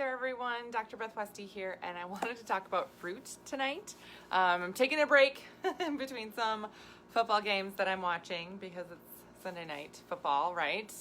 there everyone, Dr. Beth Westy here, and I wanted to talk about fruit tonight. I'm taking a break in between some football games that I'm watching because it's Sunday night football, right?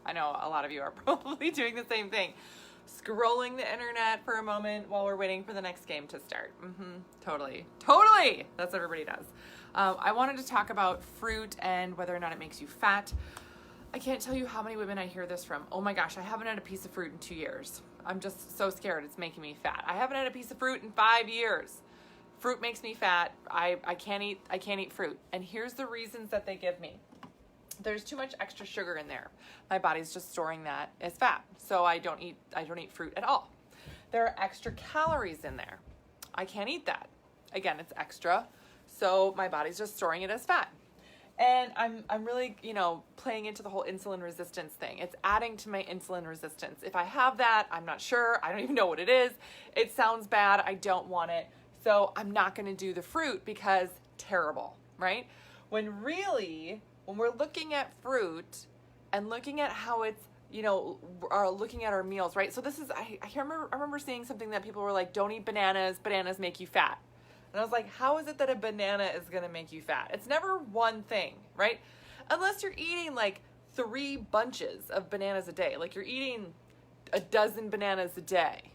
I know a lot of you are probably doing the same thing. Scrolling the internet for a moment while we're waiting for the next game to start. Totally. That's what everybody does. I wanted to talk about fruit and whether or not it makes you fat. I can't tell you how many women I hear this from. Oh my gosh, I haven't had a piece of fruit in 2 years. I'm just so scared it's making me fat. I haven't had a piece of fruit in 5 years. Fruit makes me fat. I can't eat fruit. And here's the reasons that they give me. There's too much extra sugar in there. My body's just storing that as fat. So I don't eat fruit at all. There are extra calories in there. I can't eat that. Again, it's extra. So my body's just storing it as fat. And I'm really, playing into the whole insulin resistance thing. It's adding to my insulin resistance. If I have that, I'm not sure. I don't even know what it is. It sounds bad. I don't want it. So I'm not going to do the fruit because terrible, right? When really, when we're looking at fruit and looking at how it's, looking at our meals, right? So this is, I remember seeing something that people were like, don't eat bananas. Bananas make you fat. And I was like, how is it that a banana is going to make you fat? It's never one thing, right? Unless you're eating like 3 bunches of bananas a day. Like you're eating a dozen bananas a day.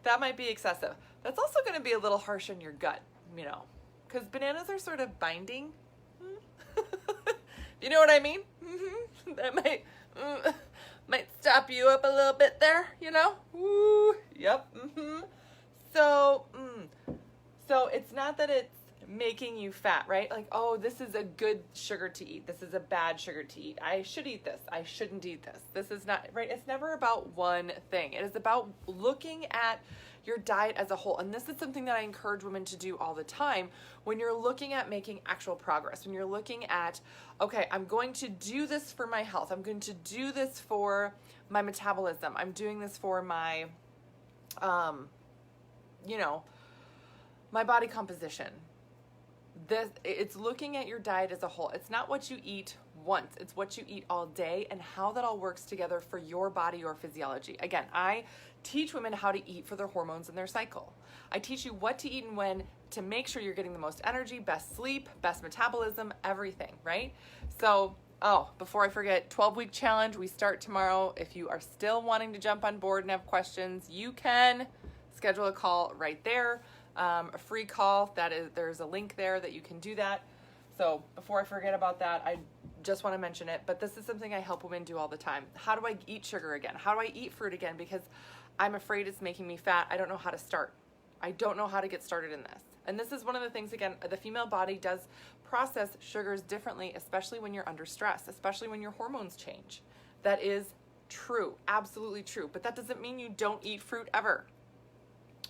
That might be excessive. That's also going to be a little harsh on your gut, because bananas are sort of binding. You know what I mean? That might stop you up a little bit there, Ooh, yep. So it's not that it's making you fat, right? Like, oh, this is a good sugar to eat. This is a bad sugar to eat. I should eat this. I shouldn't eat this. This is not, right? It's never about one thing. It is about looking at your diet as a whole. And this is something that I encourage women to do all the time when you're looking at making actual progress. When you're looking at, okay, I'm going to do this for my health. I'm going to do this for my metabolism. I'm doing this for my, my body composition. It's looking at your diet as a whole. It's not what you eat once. It's what you eat all day and how that all works together for your body or physiology. Again, I teach women how to eat for their hormones and their cycle. I teach you what to eat and when to make sure you're getting the most energy, best sleep, best metabolism, everything, right? So, before I forget, 12-week challenge. We start tomorrow. If you are still wanting to jump on board and have questions, you can schedule a call right there. A free call. There's a link there that you can do that. So before I forget about that, I just want to mention it, but this is something I help women do all the time. How do I eat sugar again? How do I eat fruit again? Because I'm afraid it's making me fat. I don't know how to start. I don't know how to get started in this. And this is one of the things, again, the female body does process sugars differently, especially when you're under stress, especially when your hormones change. That is true, absolutely true. But that doesn't mean you don't eat fruit ever.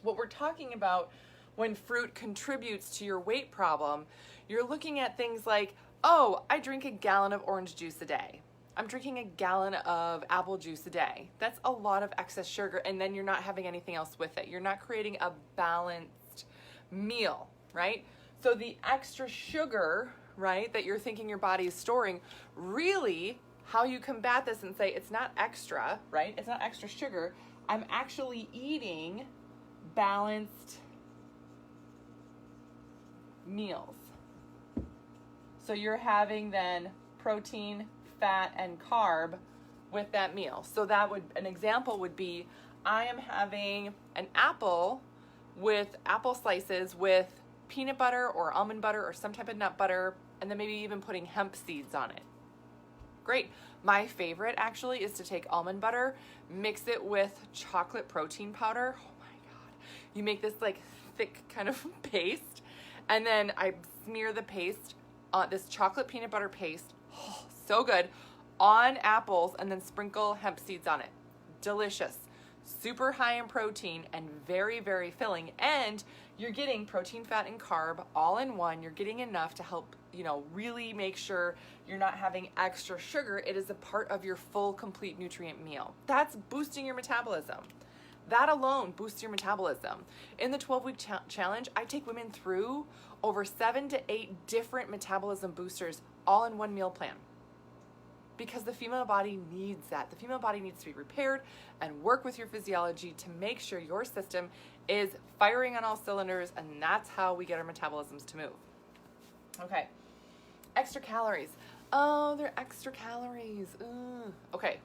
What we're talking about when fruit contributes to your weight problem, you're looking at things like, oh, I drink a gallon of orange juice a day. I'm drinking a gallon of apple juice a day. That's a lot of excess sugar, and then you're not having anything else with it. You're not creating a balanced meal, right? So the extra sugar, right, that you're thinking your body is storing, really how you combat this and say it's not extra, right? It's not extra sugar. I'm actually eating balanced meals. So you're having then protein, fat, and carb with that meal. So an example would be, I am having an apple with apple slices with peanut butter or almond butter or some type of nut butter, and then maybe even putting hemp seeds on it. Great. My favorite actually is to take almond butter, mix it with chocolate protein powder. Oh my God. You make this like thick kind of paste. And then I smear the paste, this chocolate peanut butter paste, so good, on apples and then sprinkle hemp seeds on it. Delicious. Super high in protein and very, very filling. And you're getting protein, fat, and carb all in one. You're getting enough to help, really make sure you're not having extra sugar. It is a part of your full, complete nutrient meal. That's boosting your metabolism. That alone boosts your metabolism. In the 12-week challenge, I take women through over 7 to 8 different metabolism boosters all in one meal plan. because the female body needs that. The female body needs to be repaired and work with your physiology to make sure your system is firing on all cylinders, and that's how we get our metabolisms to move. Okay, extra calories. Oh, they're extra calories. Ugh. Okay,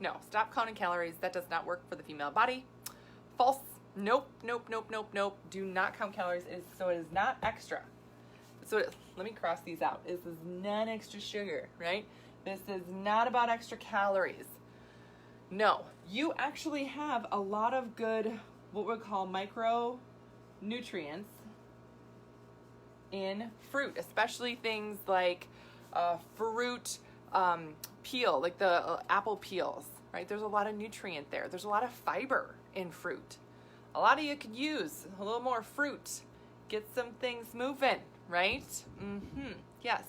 no, stop counting calories. That does not work for the female body. False. Nope. Do not count calories. It is not extra. Let me cross these out. This is not extra sugar, right? This is not about extra calories. No, you actually have a lot of good, what we call micronutrients in fruit, especially things like fruit peel, like the apple peels, right? There's a lot of nutrient there. There's a lot of fiber in fruit. A lot of you could use a little more fruit. Get some things moving, right? Yes.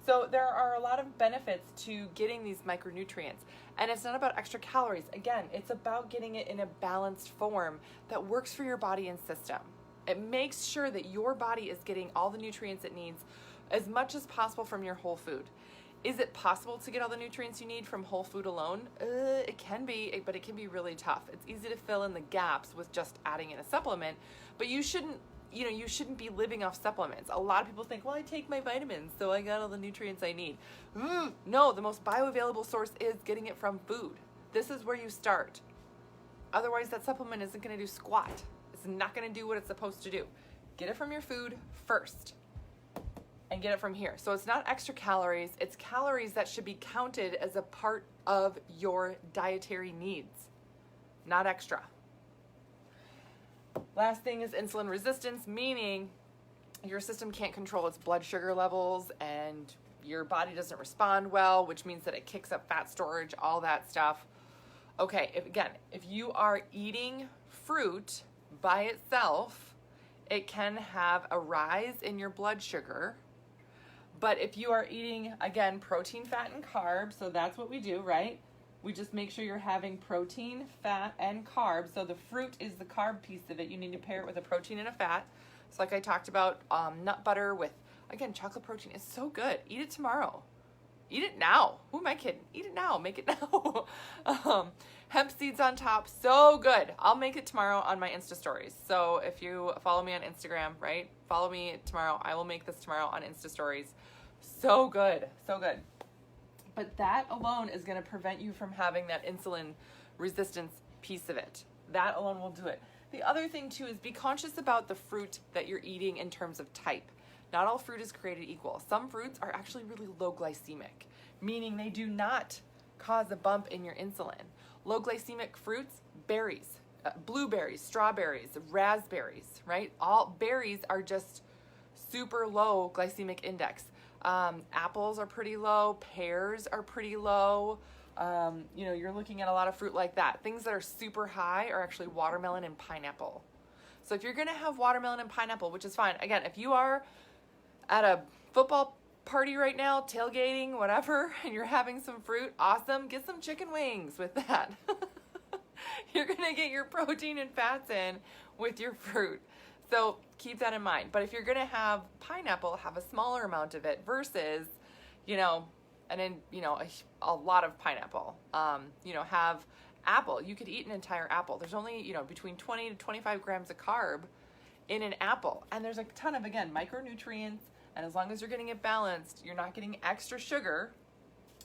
So there are a lot of benefits to getting these micronutrients. And it's not about extra calories. Again, it's about getting it in a balanced form that works for your body and system. It makes sure that your body is getting all the nutrients it needs as much as possible from your whole food. Is it possible to get all the nutrients you need from whole food alone? It can be, but it can be really tough. It's easy to fill in the gaps with just adding in a supplement, but you shouldn't be living off supplements. A lot of people think, well, I take my vitamins, so I got all the nutrients I need. No, the most bioavailable source is getting it from food. This is where you start. Otherwise, that supplement isn't going to do squat. It's not going to do what it's supposed to do. Get it from your food first and get it from here. So it's not extra calories. It's calories that should be counted as a part of your dietary needs, not extra. Last thing is insulin resistance, meaning your system can't control its blood sugar levels and your body doesn't respond well, which means that it kicks up fat storage, all that stuff. Okay, if you are eating fruit by itself, it can have a rise in your blood sugar. But if you are eating, again, protein, fat, and carbs, so that's what we do, right? We just make sure you're having protein, fat, and carbs. So the fruit is the carb piece of it. You need to pair it with a protein and a fat. So like I talked about, nut butter with, again, chocolate protein is so good. Eat it tomorrow. Eat it now. Who am I kidding? Eat it now. Make it now. Hemp seeds on top. So good. I'll make it tomorrow on my Insta stories. So if you follow me on Instagram, right? Follow me tomorrow. I will make this tomorrow on Insta stories. So good. So good. But that alone is going to prevent you from having that insulin resistance piece of it. That alone will do it. The other thing too is be conscious about the fruit that you're eating in terms of type. Not all fruit is created equal. Some fruits are actually really low glycemic, meaning they do not cause a bump in your insulin. Low glycemic fruits, berries, blueberries, strawberries, raspberries, right? All berries are just super low glycemic index. Apples are pretty low, pears are pretty low. You're looking at a lot of fruit like that. Things that are super high are actually watermelon and pineapple. So if you're going to have watermelon and pineapple, which is fine. Again, if you are at a football party right now, tailgating, whatever, and you're having some fruit, awesome. Get some chicken wings with that. You're going to get your protein and fats in with your fruit. So keep that in mind. But if you're going to have pineapple, have a smaller amount of it versus, a lot of pineapple. Have apple. You could eat an entire apple. There's only, between 20 to 25 grams of carb in an apple. And there's a ton of, again, micronutrients. And as long as you're getting it balanced, you're not getting extra sugar.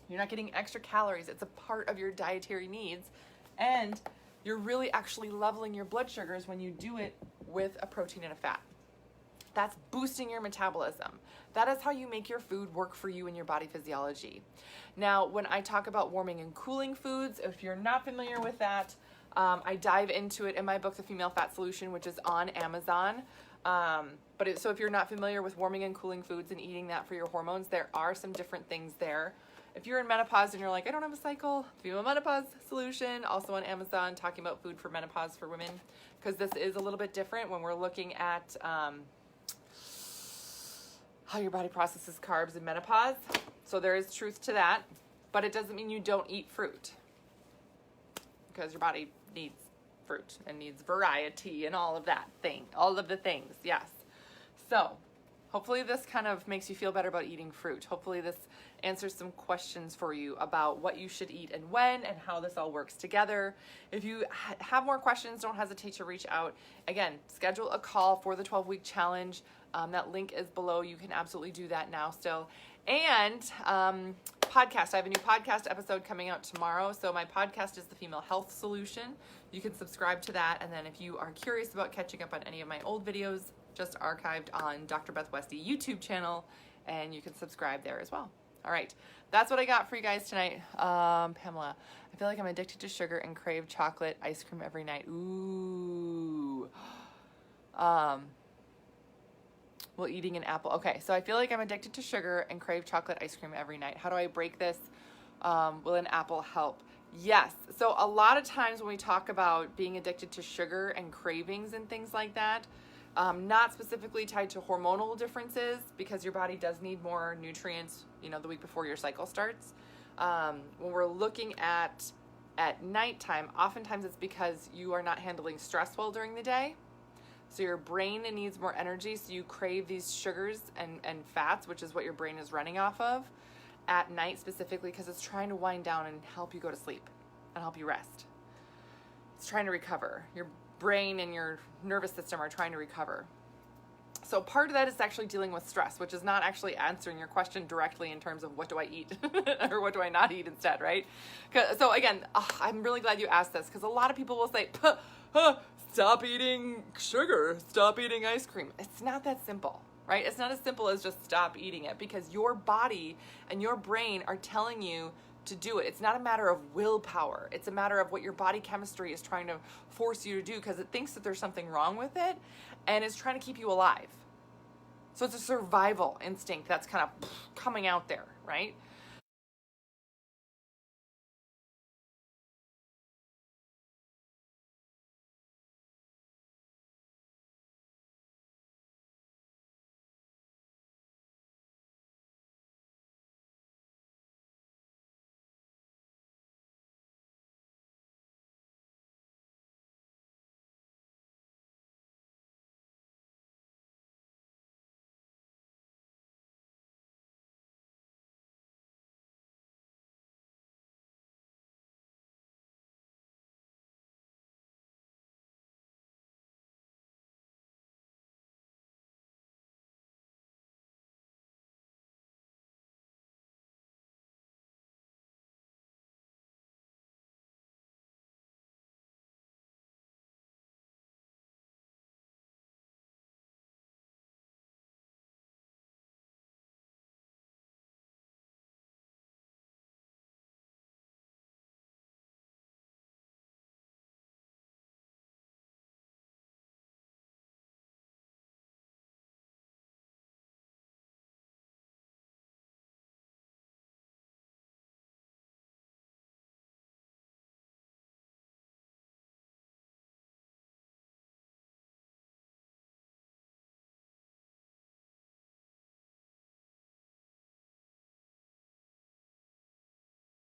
You're not getting extra calories. It's a part of your dietary needs. And you're really actually leveling your blood sugars when you do it with a protein and a fat. That's boosting your metabolism. That is how you make your food work for you and your body physiology. Now, when I talk about warming and cooling foods, if you're not familiar with that, I dive into it in my book, The Female Fat Solution, which is on Amazon. So if you're not familiar with warming and cooling foods and eating that for your hormones, there are some different things there. If you're in menopause and you're like, I don't have a cycle, Female Menopause Solution, also on Amazon, talking about food for menopause for women, because this is a little bit different when we're looking at how your body processes carbs in menopause. So there is truth to that, but it doesn't mean you don't eat fruit, because your body needs fruit and needs variety and all of the things. Yes. So Hopefully this kind of makes you feel better about eating fruit. Hopefully this answers some questions for you about what you should eat and when and how this all works together. If you have more questions, don't hesitate to reach out. Again, schedule a call for the 12-week challenge. That link is below. You can absolutely do that now still. And podcast. I have a new podcast episode coming out tomorrow. So my podcast is The Female Health Solution. You can subscribe to that. And then if you are curious about catching up on any of my old videos, just archived on Dr. Beth Westie YouTube channel, and you can subscribe there as well. All right, that's what I got for you guys tonight. Pamela, I feel like I'm addicted to sugar and crave chocolate ice cream every night. Ooh. Well, eating an apple. Okay, so I feel like I'm addicted to sugar and crave chocolate ice cream every night. How do I break this? Will an apple help? Yes. So a lot of times when we talk about being addicted to sugar and cravings and things like that, not specifically tied to hormonal differences, because your body does need more nutrients, the week before your cycle starts. When we're looking at nighttime, oftentimes it's because you are not handling stress well during the day. So your brain needs more energy, so you crave these sugars and fats, which is what your brain is running off of, at night specifically, because it's trying to wind down and help you go to sleep and help you rest. It's trying to recover. Your brain and your nervous system are trying to recover. So part of that is actually dealing with stress, which is not actually answering your question directly in terms of what do I eat or what do I not eat instead, right? So again, I'm really glad you asked this, because a lot of people will say, stop eating sugar, stop eating ice cream. It's not that simple, right? It's not as simple as just stop eating it, because your body and your brain are telling you to do it. It's not a matter of willpower. It's a matter of what your body chemistry is trying to force you to do, because it thinks that there's something wrong with it and is trying to keep you alive. So it's a survival instinct that's kind of coming out there, right?